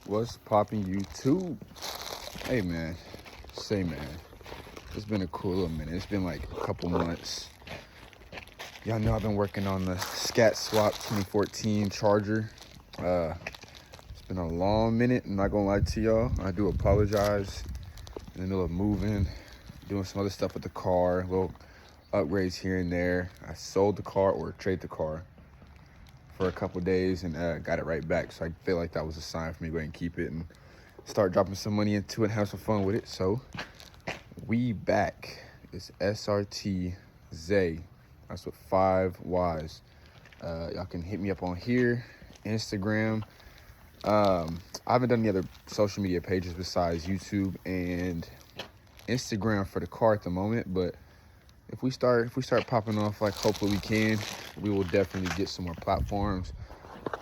What's poppin' YouTube? Hey man, it's been a cool little minute. It's been like a couple months. Y'all know I've been working on the Scat Swap 2014 Charger. It's been a long minute, I'm not gonna lie to y'all. I do apologize. In the middle of moving, doing some other stuff with the car, little upgrades here and there. I sold the car or traded the car for a couple days and got it right back. So I feel like that was a sign for me to go ahead and keep it and start dropping some money into it and have some fun with it. So we back. It's SRT Zay. That's with 5 Ys. Y'all can hit me up on here, Instagram. I haven't done any other social media pages besides YouTube and Instagram for the car at the moment, but if we start popping off, like hopefully we can, we will definitely get some more platforms.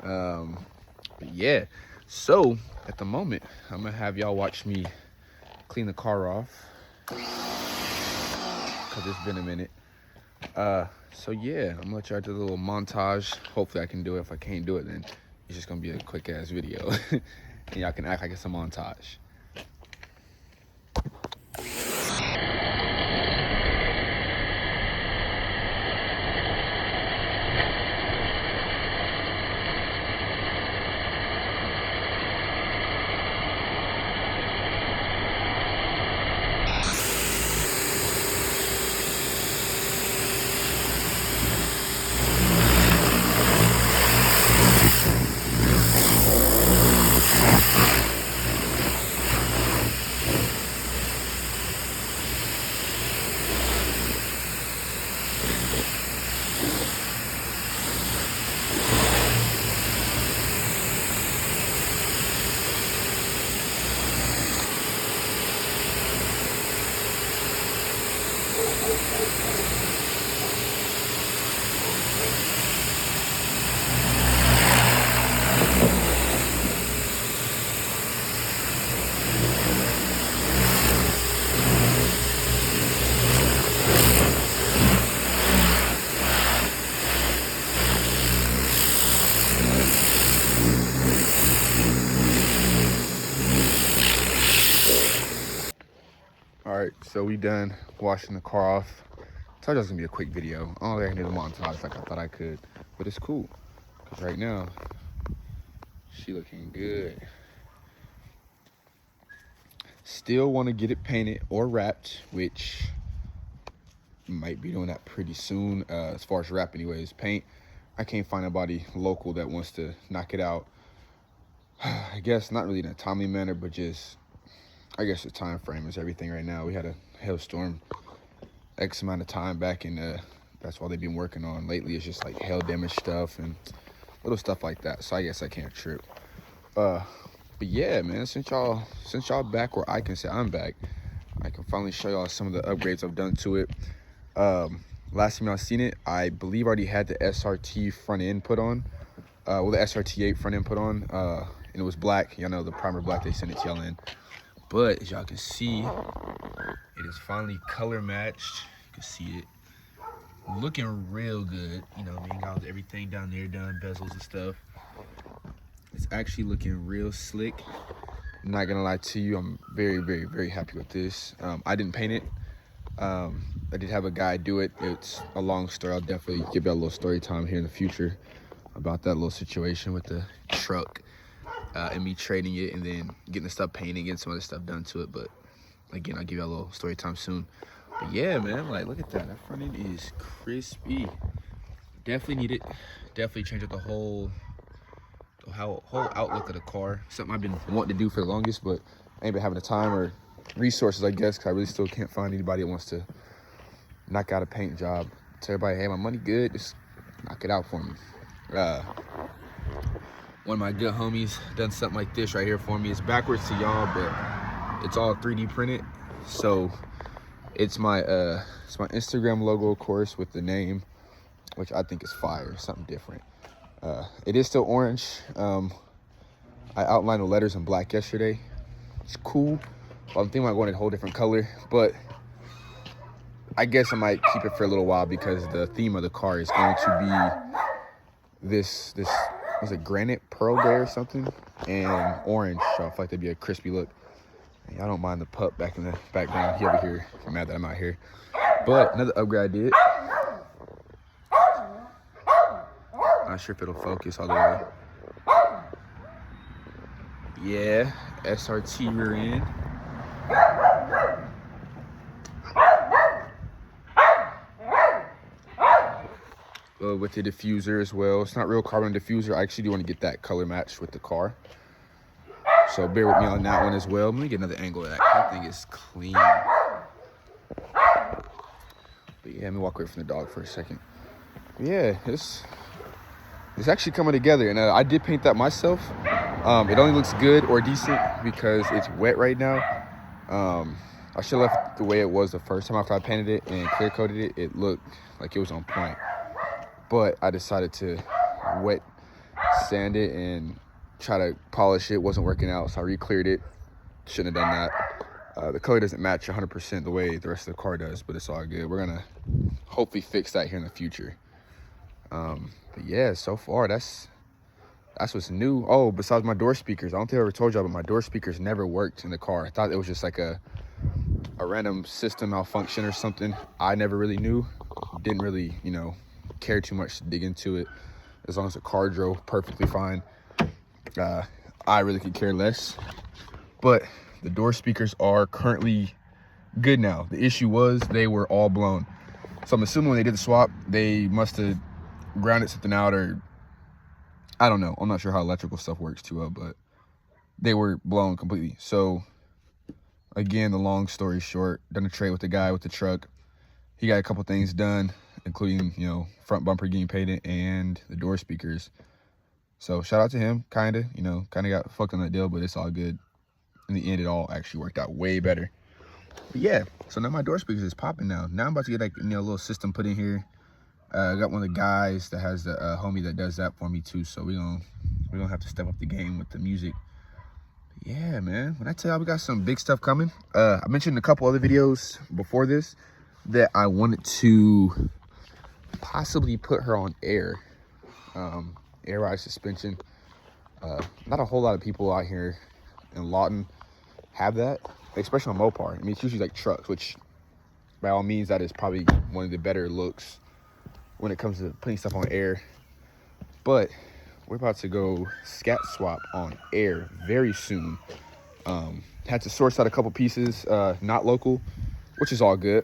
But yeah, so at the moment I'm gonna have y'all watch me clean the car off because it's been a minute. So yeah, I'm gonna let y'all do a little montage. Hopefully I can do it. If I can't do it, then it's just gonna be a quick ass video and y'all can act like it's a montage. All right, so we done washing the car off. I told you it was gonna be a quick video. I don't think I can do the montage like I thought I could, but it's cool because right now she looking good. Still want to get it painted or wrapped, which might be doing that pretty soon. As far as wrap, anyways, paint. I can't find anybody local that wants to knock it out. I guess not really in a timely manner, but just I guess the time frame is everything right now. We had a hailstorm X amount of time back, and that's all they've been working on lately. It's just like hail damage stuff and little stuff like that. So I guess I can't trip. But yeah, man, since y'all back where I can say I'm back, I can finally show y'all some of the upgrades I've done to it. Last time y'all seen it, I believe I already had the SRT front end put on. Well, the SRT8 front end put on, and it was black. Y'all know the primer black they sent it to y'all in. But as y'all can see, it is finally color matched. You can see it looking real good. You know, I mean, got everything down there done, bezels and stuff. It's actually looking real slick. I'm not gonna lie to you, I'm very, very, very happy with this. I didn't paint it. I did have a guy do it. It's a long story. I'll definitely give you a little story time here in the future about that little situation with the truck. And me trading it and then getting the stuff painted, getting some other stuff done to it. But again, I'll give you a little story time soon. But yeah, man, like look at that. That front end is crispy. Definitely need it. Definitely change up the whole outlook of the car. Something I've been wanting to do for the longest, but I ain't been having the time or resources, I guess, because I really still can't find anybody that wants to knock out a paint job. Tell everybody, hey, my money good, just knock it out for me. One of my good homies done something like this right here for me. It's backwards to y'all, but it's all 3D printed. So it's my Instagram logo, of course, with the name, which I think is fire, something different. It is still orange. I outlined the letters in black yesterday. It's cool. Well, I'm thinking about going a whole different color, but I guess I might keep it for a little while because the theme of the car is going to be this was it granite pearl gray or something, and orange. So I feel like that'd be a crispy look. And y'all don't mind the pup back in the background. He over here, I'm mad that I'm out here. But another upgrade I did. Not sure if it'll focus all the way. Yeah, SRT rear end. With the diffuser as well. It's not real carbon diffuser. I actually do want to get that color matched with the car. So bear with me on that one as well. Let me get another angle of that. That thing is clean. But yeah, let me walk away from the dog for a second. But yeah, it's actually coming together. And I did paint that myself. It only looks good or decent because it's wet right now. I should have left the way it was the first time after I painted it and clear coated it. It looked like it was on point. But I decided to wet sand it and try to polish it. Wasn't working out, so I re-cleared it. Shouldn't have done that. The color doesn't match 100% the way the rest of the car does, but it's all good. We're gonna hopefully fix that here in the future. But yeah, so far that's what's new. Oh, besides my door speakers, I don't think I ever told y'all, but my door speakers never worked in the car. I thought it was just like a random system malfunction or something. I never really knew. Didn't really, care too much to dig into it. As long as the car drove perfectly fine, I really could care less. But the door speakers are currently good now. The issue was they were all blown. So I'm assuming when they did the swap, they must have grounded something out, or I don't know. I'm not sure how electrical stuff works too well, but they were blown completely. So again, the long story short, done a trade with the guy with the truck. He got a couple things done, including, front bumper getting painted and the door speakers. So shout out to him, kind of got fucked on that deal, but it's all good. In the end, it all actually worked out way better. But yeah, so now my door speakers is popping now. Now I'm about to get like, a little system put in here. I got one of the guys that has the homie that does that for me too. So we gonna have to step up the game with the music. But yeah, man, when I tell y'all we got some big stuff coming. I mentioned in a couple other videos before this that I wanted to possibly put her on air ride suspension. Not a whole lot of people out here in Lawton have that, especially on Mopar. I mean, it's usually like trucks, which by all means that is probably one of the better looks when it comes to putting stuff on air. But we're about to go scat swap on air very soon. Had to source out a couple pieces, not local, which is all good.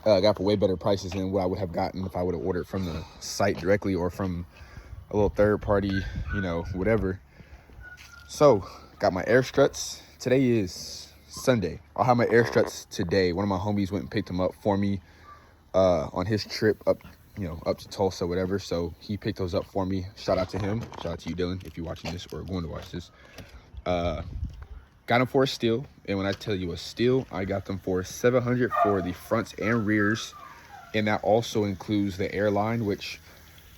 Got for way better prices than what I would have gotten if I would have ordered from the site directly or from a little third party, whatever. So got my air struts. Today is Sunday. I'll have my air struts today. One of my homies went and picked them up for me on his trip up, up to Tulsa, whatever. So he picked those up for me. Shout out to him. Shout out to you, Dylan, if you're watching this or going to watch this. Got them for a steal, and when I tell you a steal, I got them for $700 for the fronts and rears, and that also includes the airline, which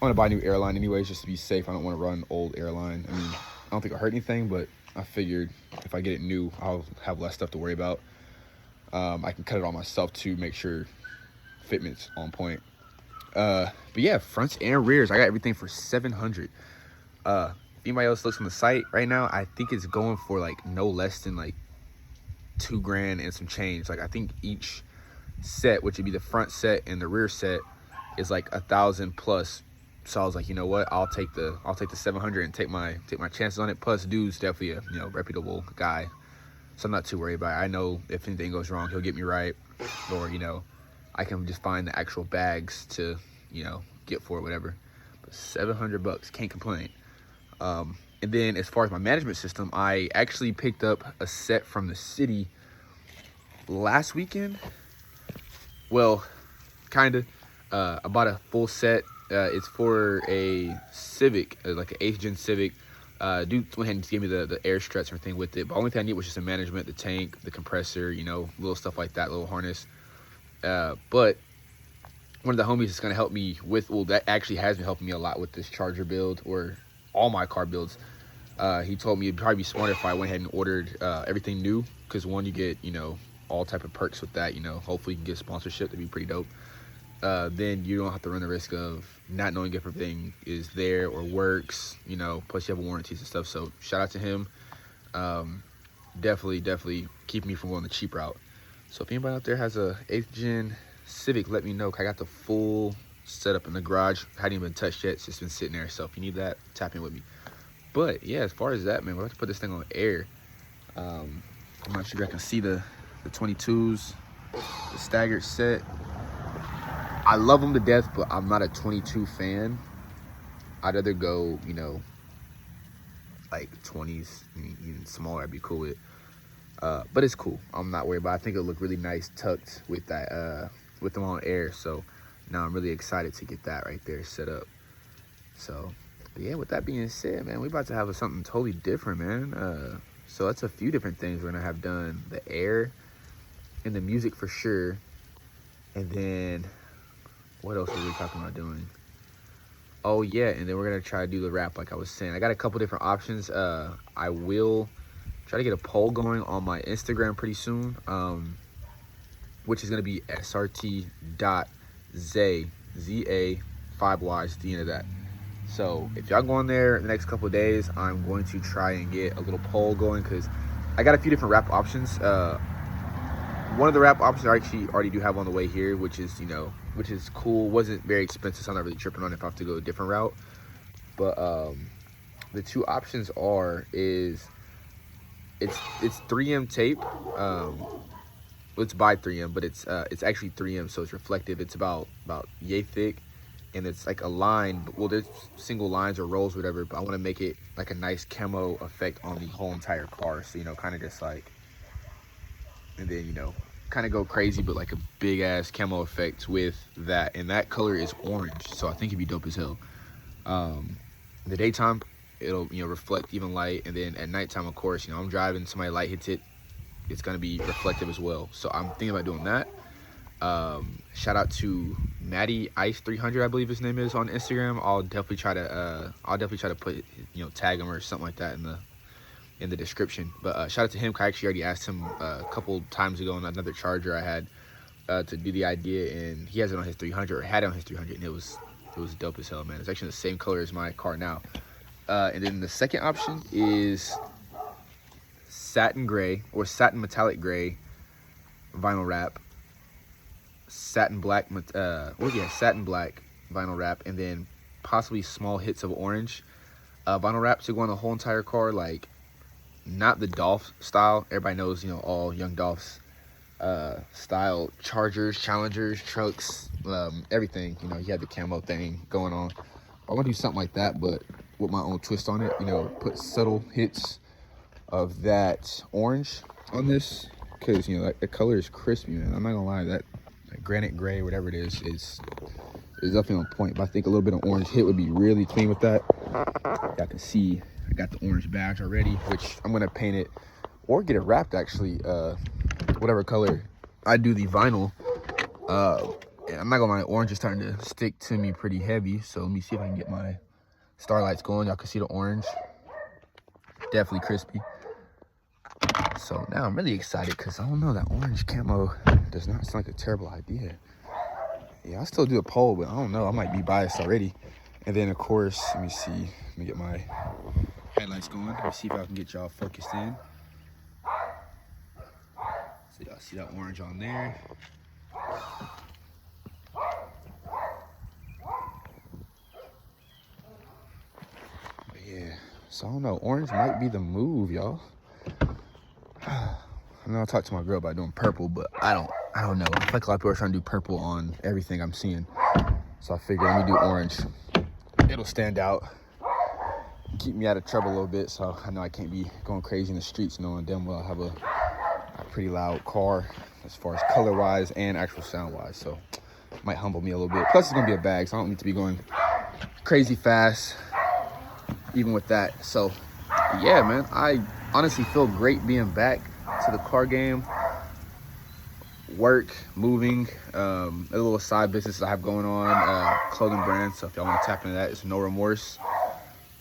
I want to buy a new airline anyways, just to be safe. I don't want to run old airline. I mean, I don't think it'll hurt anything, but I figured if I get it new, I'll have less stuff to worry about. I can cut it all myself to make sure fitment's on point. But yeah, fronts and rears, I got everything for $700. If anybody else looks on the site right now, I think it's going for like no less than like $2,000 and some change. Like I think each set, which would be the front set and the rear set, is like $1,000 plus. So I was like, you know what? I'll take the $700 and take my chances on it. Plus, dude's definitely a reputable guy, so I'm not too worried about it. I know if anything goes wrong, he'll get me right, or I can just find the actual bags to get for it, whatever. But $700, can't complain. And then as far as my management system, I actually picked up a set from the city last weekend. Well, kind of. I bought a full set. It's for a Civic, like an 8th gen Civic. Dude went ahead and gave me the air struts and everything with it. But the only thing I need was just a management, the tank, the compressor, little stuff like that, little harness. But one of the homies is going to help me with, that actually has been helping me a lot with this Charger build, or all my car builds. He told me it'd probably be smarter if I went ahead and ordered everything new, because one, you get all type of perks with that. Hopefully you can get sponsorship. That'd be pretty dope. then you don't have to run the risk of not knowing if everything is there or works, plus you have warranties and stuff. So shout out to him. Definitely keep me from going the cheap route. So if anybody out there has a 8th gen Civic, let me know. I got the full setup in the garage. Hadn't even touched yet. It's just been sitting there. So if you need that, tap in with me. But yeah, as far as that, man, we're about to put this thing on air. I'm not sure if I can see the 22s, the staggered set. I love them to death, but I'm not a 22 fan. I'd rather go, like 20s, even smaller. I'd be cool with. But it's cool. I'm not worried about it. I think it'll look really nice tucked with that, with them on air. So now I'm really excited to get that right there set up. So yeah, with that being said, man, we're about to have something totally different, man. So that's a few different things we're gonna have done: the air and the music for sure. And then what else are we talking about doing? Oh yeah, and then we're gonna try to do the wrap, like I was saying. I got a couple different options. I will try to get a poll going on my Instagram pretty soon, which is gonna be srt.za 5Ys at the end of that. So if y'all go on there in the next couple of days, I'm going to try and get a little poll going, because I got a few different wrap options. One of the wrap options I actually already do have on the way here, which is cool. Wasn't very expensive, so I'm not really tripping on if I have to go a different route. But the two options it's 3M tape. It's by 3M, but it's actually 3M, so it's reflective. It's about yay thick, and it's like a line. Well, there's single lines or rolls, or whatever. But I want to make it like a nice camo effect on the whole entire car. So kind of just like, and then kind of go crazy, but like a big ass camo effect with that. And that color is orange, so I think it'd be dope as hell. In the daytime, it'll reflect even light, and then at nighttime, of course, I'm driving, somebody light hits it, it's gonna be reflective as well. So I'm thinking about doing that. Shout out to Matty Ice 300, I believe his name is, on Instagram. I'll definitely try to put tag him or something like that in the description. But shout out to him. I actually already asked him a couple times ago on another charger I had to do the idea, and he has it on his 300, or had it on his 300, and it was dope as hell, man. It's actually the same color as my car now. And then the second option is satin gray or satin metallic gray vinyl wrap, satin black satin black vinyl wrap, and then possibly small hits of orange vinyl wrap to go on the whole entire car. Like, not the Dolph style. Everybody knows, all young Dolph's style Chargers, Challengers, trucks, everything. He had the camo thing going on. I want to do something like that, but with my own twist on it. Put subtle hits of that orange on this, because like, the color is crispy, man. I'm not gonna lie, that granite gray, whatever it is definitely on point. But I think a little bit of orange hit would be really clean with that. Y'all can see I got the orange badge already, which I'm gonna paint it or get it wrapped, actually, whatever color I do the vinyl. And I'm not gonna lie, orange is starting to stick to me pretty heavy, so let me see if I can get my starlights going. Y'all can see the orange, definitely crispy. So now I'm really excited, because I don't know, that orange camo does not sound like a terrible idea. Yeah, I'll still do a poll, but I don't know, I might be biased already. And then of course, let me get my headlights going. Let me see if I can get y'all focused in. So y'all see that orange on there. But yeah, so I don't know, orange might be the move, y'all. I know I talked to my girl about doing purple, but I don't know. I feel like a lot of people are trying to do purple on everything I'm seeing. So I figured, let me do orange. It'll stand out, keep me out of trouble a little bit, so I know I can't be going crazy in the streets knowing damn well I have a pretty loud car as far as color wise and actual sound wise. So it might humble me a little bit. Plus it's gonna be a bag, so I don't need to be going crazy fast even with that. So yeah, man, I honestly feel great being back to the car game. Work, moving, a little side business I have going on, clothing brand. So if y'all want to tap into that, it's no remorse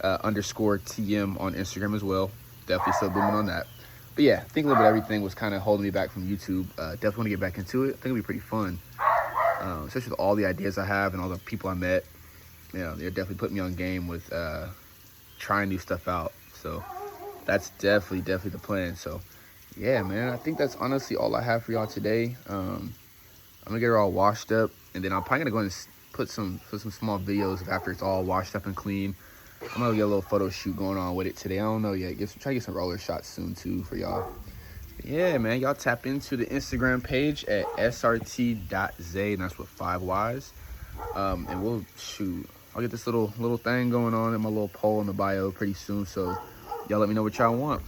_TM on Instagram as well. Definitely still booming on that. But yeah, I think a little bit of everything was kind of holding me back from YouTube. Definitely want to get back into it. I think it'll be pretty fun. especially with all the ideas I have and all the people I met. You know, they're definitely putting me on game with trying new stuff out. So that's definitely the plan. So yeah, man, I think that's honestly all I have for y'all today. I'm gonna get her all washed up, and then I'm probably gonna go and put some small videos of after it's all washed up and clean. I'm gonna get a little photo shoot going on with it today. I don't know yet. Try to get some roller shots soon too for y'all. Yeah, man, y'all tap into the Instagram page at srt.zay, and that's with 5 Y's. And we'll shoot. I'll get this little thing going on in my little poll in the bio pretty soon. So y'all let me know what y'all want.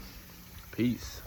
Peace.